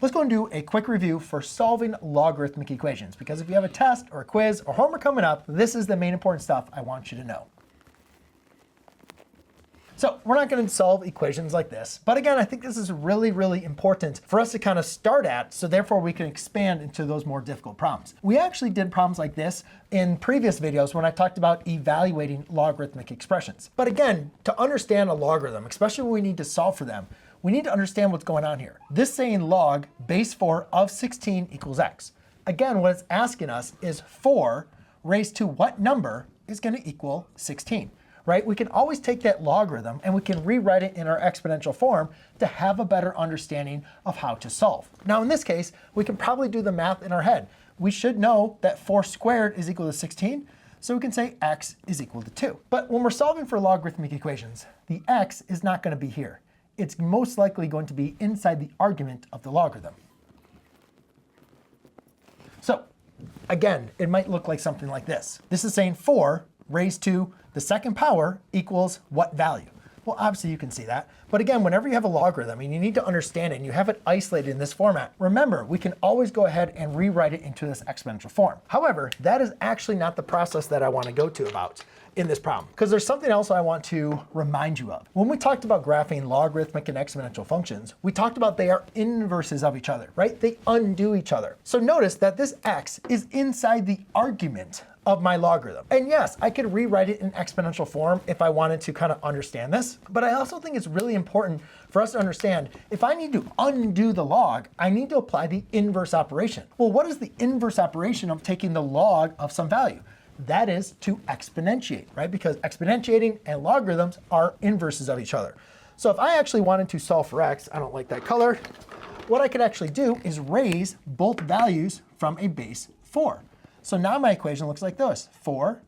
let's go and do a quick review for solving logarithmic equations, because if you have a test or a quiz or homework coming up, this is the main important stuff I want you to know. So we're not going to solve equations like this, but again, I think this is really, really important for us to kind of start at, so therefore we can expand into those more difficult problems. We actually did problems like this in previous videos when I talked about evaluating logarithmic expressions. But again, to understand a logarithm, especially when we need to solve for them, we need to understand what's going on here. This saying log base 4 of 16 equals x. Again, what it's asking us is 4 raised to what number is going to equal 16. Right? We can always take that logarithm and we can rewrite it in our exponential form to have a better understanding of how to solve. Now, in this case, we can probably do the math in our head. We should know that 4 squared is equal to 16, so we can say x is equal to 2. But when we're solving for logarithmic equations, the x is not going to be here. It's most likely going to be inside the argument of the logarithm. So again, it might look like something like this. This is saying 4 raised to the second power equals what value? Well, obviously you can see that. But again, whenever you have a logarithm and you need to understand it and you have it isolated in this format, remember, we can always go ahead and rewrite it into this exponential form. However, that is actually not the process that I want to go to about in this problem, because there's something else I want to remind you of. When we talked about graphing logarithmic and exponential functions, we talked about they are inverses of each other, right? They undo each other. So notice that this x is inside the argument of my logarithm. And yes, I could rewrite it in exponential form if I wanted to kind of understand this. But I also think it's really important for us to understand, if I need to undo the log, I need to apply the inverse operation. Well, what is the inverse operation of taking the log of some value? That is to exponentiate, right? Because exponentiating and logarithms are inverses of each other. So if I actually wanted to solve for x, I don't like that color, what I could actually do is raise both values from a base 4. So now my equation looks like this. 4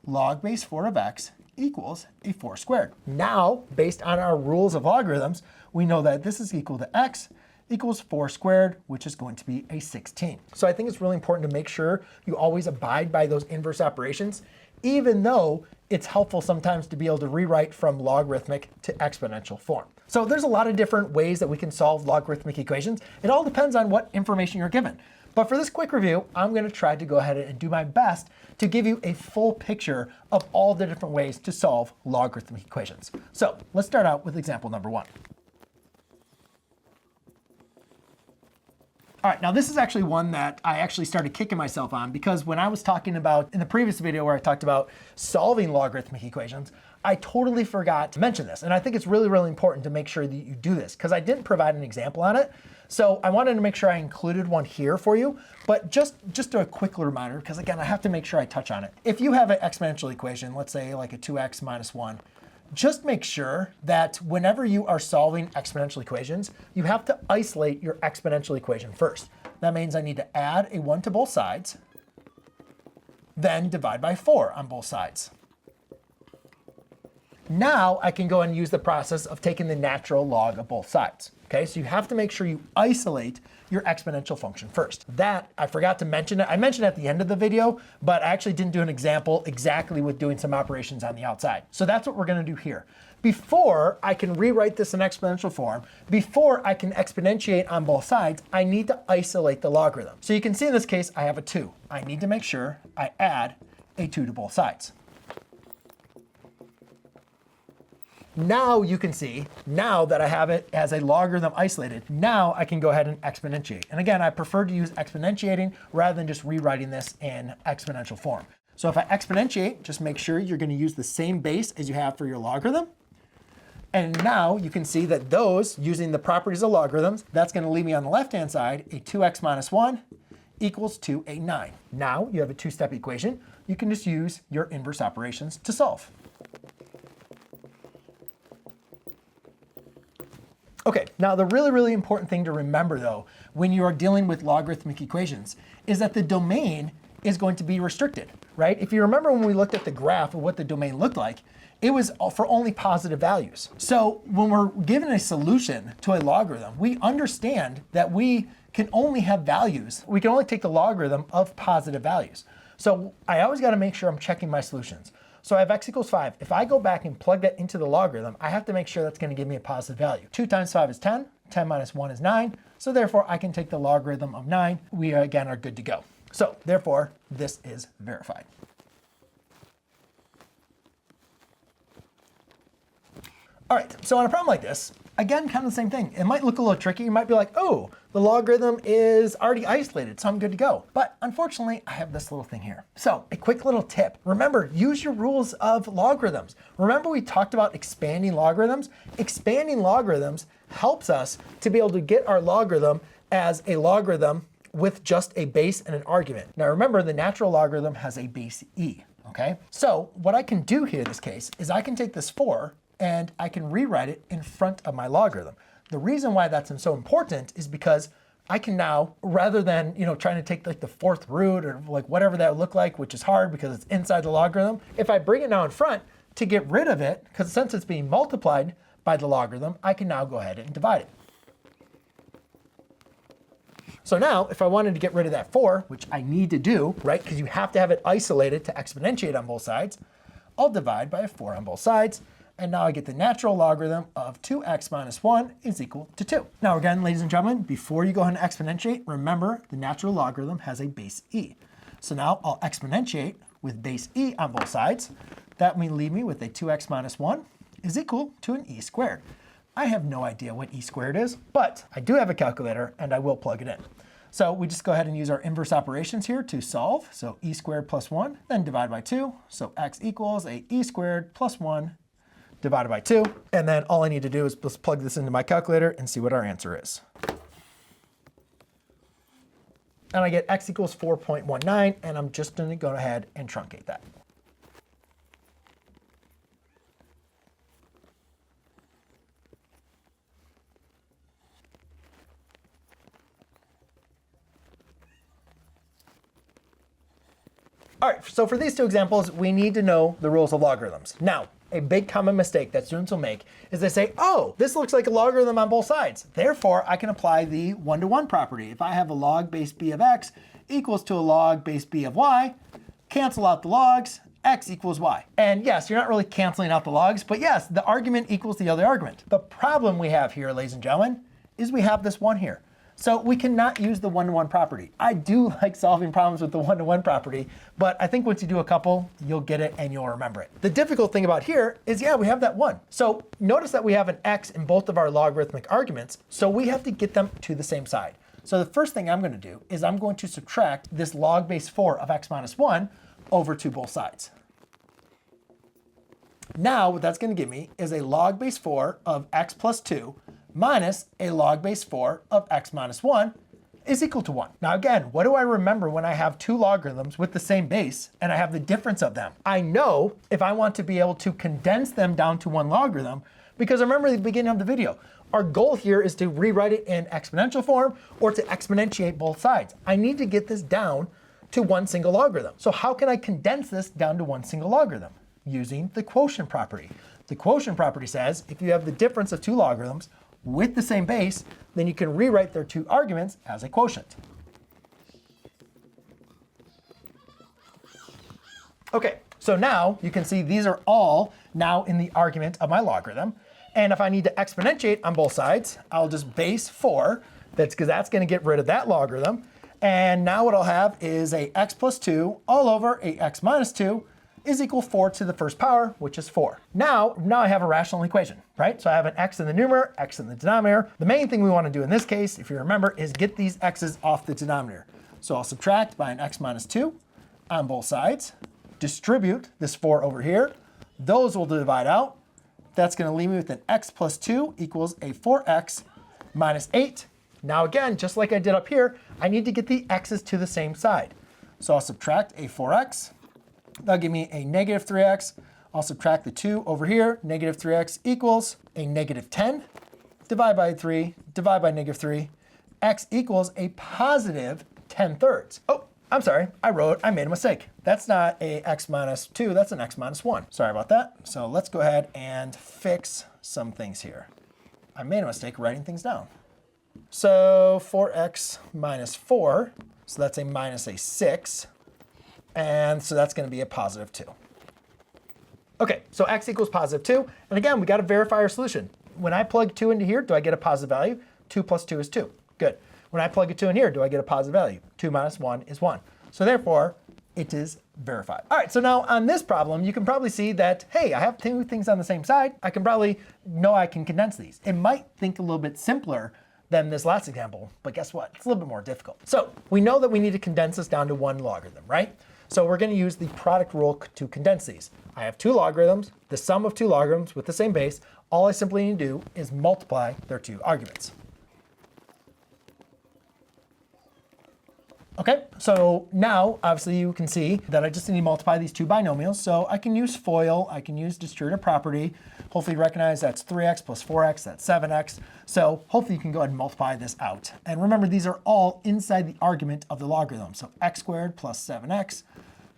log base 4 of x equals a 4 squared. Now, based on our rules of logarithms, we know that this is equal to x equals 4 squared, which is going to be a 16. So I think it's really important to make sure you always abide by those inverse operations, even though it's helpful sometimes to be able to rewrite from logarithmic to exponential form. So there's a lot of different ways that we can solve logarithmic equations. It all depends on what information you're given. But for this quick review, I'm going to try to go ahead and do my best to give you a full picture of all the different ways to solve logarithmic equations. So let's start out with example number 1. All right, now this is actually one that I actually started kicking myself on, because when I was talking about, in the previous video where I talked about solving logarithmic equations, I totally forgot to mention this. And I think it's really, really important to make sure that you do this, because I didn't provide an example on it. So I wanted to make sure I included one here for you, but just a quick reminder, because again, I have to make sure I touch on it. If you have an exponential equation, let's say like a 2x minus 1, just make sure that whenever you are solving exponential equations, you have to isolate your exponential equation first. That means I need to add a 1 to both sides, then divide by 4 on both sides. Now I can go and use the process of taking the natural log of both sides. Okay, so you have to make sure you isolate your exponential function first. That, I forgot to mention it. I mentioned it at the end of the video, but I actually didn't do an example exactly with doing some operations on the outside. So that's what we're going to do here. Before I can rewrite this in exponential form, before I can exponentiate on both sides, I need to isolate the logarithm. So you can see in this case, I have a 2. I need to make sure I add a 2 to both sides. Now you can see, now that I have it as a logarithm isolated, now I can go ahead and exponentiate. And again, I prefer to use exponentiating rather than just rewriting this in exponential form. So if I exponentiate, just make sure you're going to use the same base as you have for your logarithm. And now you can see that those, using the properties of logarithms, that's going to leave me on the left-hand side, a 2x minus 1 equals to a 9. Now you have a two-step equation. You can just use your inverse operations to solve. Okay, now the really, really important thing to remember though, when you are dealing with logarithmic equations, is that the domain is going to be restricted, right? If you remember when we looked at the graph of what the domain looked like, it was for only positive values. So when we're given a solution to a logarithm, we understand that we can only have values. We can only take the logarithm of positive values. So I always got to make sure I'm checking my solutions. So I have x equals 5. If I go back and plug that into the logarithm, I have to make sure that's going to give me a positive value. 2 times 5 is 10. 10 minus 1 is 9. So therefore, I can take the logarithm of 9. We, again, are good to go. So therefore, this is verified. All right, so on a problem like this, again, kind of the same thing. It might look a little tricky. You might be like, oh, the logarithm is already isolated, so I'm good to go. But unfortunately, I have this little thing here. So a quick little tip. Remember, use your rules of logarithms. Remember we talked about expanding logarithms? Expanding logarithms helps us to be able to get our logarithm as a logarithm with just a base and an argument. Now remember, the natural logarithm has a base e, okay? So what I can do here in this case is I can take this 4 and I can rewrite it in front of my logarithm. The reason why that's so important is because I can now, rather than trying to take like the 4th root or like whatever that would look like, which is hard because it's inside the logarithm, if I bring it now in front to get rid of it, because since it's being multiplied by the logarithm, I can now go ahead and divide it. So now, if I wanted to get rid of that 4, which I need to do, right, because you have to have it isolated to exponentiate on both sides, I'll divide by a 4 on both sides. And now I get the natural logarithm of 2x minus 1 is equal to 2. Now again, ladies and gentlemen, before you go ahead and exponentiate, remember the natural logarithm has a base e. So now I'll exponentiate with base e on both sides. That will leave me with a 2x minus 1 is equal to an e squared. I have no idea what e squared is, but I do have a calculator and I will plug it in. So we just go ahead and use our inverse operations here to solve. So e squared plus 1, then divide by 2. So x equals a e squared plus 1 divided by 2. And then all I need to do is just plug this into my calculator and see what our answer is. And I get x equals 4.19, and I'm just going to go ahead and truncate that. All right, so for these two examples, we need to know the rules of logarithms. Now, a big common mistake that students will make is they say, oh, this looks like a logarithm on both sides. Therefore, I can apply the 1-to-1 property. If I have a log base b of x equals to a log base b of y, cancel out the logs, x equals y. And yes, you're not really canceling out the logs, but yes, the argument equals the other argument. The problem we have here, ladies and gentlemen, is we have this 1 here. So we cannot use the 1-to-1 property. I do like solving problems with the 1-to-1 property, but I think once you do a couple, you'll get it and you'll remember it. The difficult thing about here is, yeah, we have that 1. So notice that we have an x in both of our logarithmic arguments, so we have to get them to the same side. So the first thing I'm going to do is I'm going to subtract this log base 4 of x minus 1 over to both sides. Now what that's going to give me is a log base 4 of x plus 2 minus a log base 4 of x minus 1 is equal to 1. Now again, what do I remember when I have two logarithms with the same base and I have the difference of them? I know if I want to be able to condense them down to one logarithm, because remember the beginning of the video, our goal here is to rewrite it in exponential form or to exponentiate both sides. I need to get this down to one single logarithm. So how can I condense this down to one single logarithm? Using the quotient property. The quotient property says if you have the difference of two logarithms with the same base, then you can rewrite their two arguments as a quotient. Okay, so now you can see these are all now in the argument of my logarithm. And if I need to exponentiate on both sides, I'll just base 4. That's because that's going to get rid of that logarithm. And now what I'll have is a x plus 2 all over a x minus 2 is equal 4 to the first power, which is 4. Now I have a rational equation, right? So I have an x in the numerator, x in the denominator. The main thing we want to do in this case, if you remember, is get these x's off the denominator. So I'll subtract by an x minus 2 on both sides, distribute this 4 over here. Those will divide out. That's going to leave me with an x plus 2 equals a 4x minus 8. Now again, just like I did up here, I need to get the x's to the same side. So I'll subtract a 4x. That'll give me a negative 3x. I'll subtract the 2 over here. Negative 3x equals a negative 10. Divide by 3, divide by negative 3. X equals a positive 10/3. Oh, I'm sorry. I made a mistake. That's not a x minus 2. That's an x minus 1. Sorry about that. So let's go ahead and fix some things here. I made a mistake writing things down. So 4x minus 4. So that's a minus a 6. And so that's going to be a positive 2. OK, so x equals positive 2. And again, we got to verify our solution. When I plug 2 into here, do I get a positive value? 2 plus 2 is 2. Good. When I plug a 2 in here, do I get a positive value? 2 minus 1 is 1. So therefore, it is verified. All right, so now on this problem, you can probably see that, hey, I have two things on the same side. I can probably know I can condense these. It might think a little bit simpler than this last example, but guess what? It's a little bit more difficult. So we know that we need to condense this down to one logarithm, right? So we're going to use the product rule to condense these. I have two logarithms, the sum of two logarithms with the same base. All I simply need to do is multiply their two arguments. Okay, so now obviously you can see that I just need to multiply these two binomials. So I can use FOIL, I can use distributive property. Hopefully you recognize that's 3x plus 4x, that's 7x. So hopefully you can go ahead and multiply this out. And remember, these are all inside the argument of the logarithm. So x squared plus 7x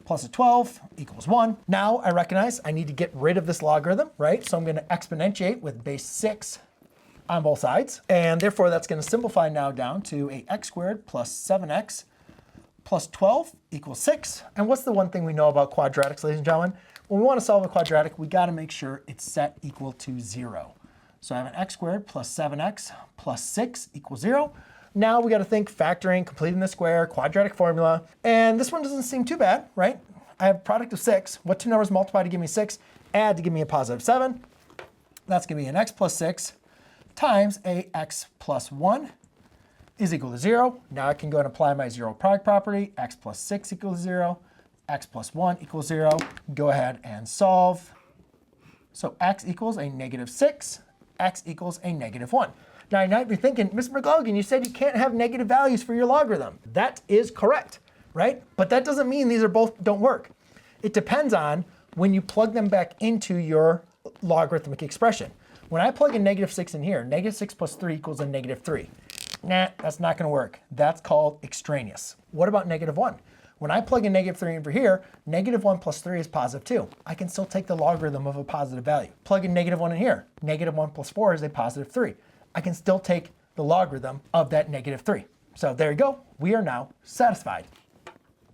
plus a 12 equals 1. Now I recognize I need to get rid of this logarithm, right? So I'm going to exponentiate with base 6 on both sides. And therefore that's going to simplify now down to a x squared plus 7x plus 12 equals 6. And what's the one thing we know about quadratics, ladies and gentlemen? When we want to solve a quadratic, we got to make sure it's set equal to 0. So I have an x squared plus 7x plus 6 equals 0. Now we got to think factoring, completing the square, quadratic formula. And this one doesn't seem too bad, right? I have a product of 6. What two numbers multiply to give me 6? Add to give me a positive 7. That's going to be an x plus 6 times a x plus 1 is equal to 0. Now I can go and apply my zero product property. X plus 6 equals 0. X plus 1 equals 0. Go ahead and solve. So x equals a negative 6. X equals a negative 1. Now you might be thinking, Mr. McLogan, you said you can't have negative values for your logarithm. That is correct, right? But that doesn't mean these are both don't work. It depends on when you plug them back into your logarithmic expression. When I plug a negative 6 in here, negative 6 plus 3 equals a negative 3. Nah, that's not going to work. That's called extraneous. What about negative 1? When I plug in negative 3 over here, negative 1 plus 3 is positive 2. I can still take the logarithm of a positive value. Plug in negative 1 in here. Negative 1 plus 4 is a positive 3. I can still take the logarithm of that negative 3. So there you go. We are now satisfied.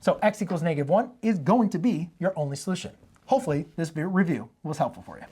So x equals negative 1 is going to be your only solution. Hopefully this review was helpful for you.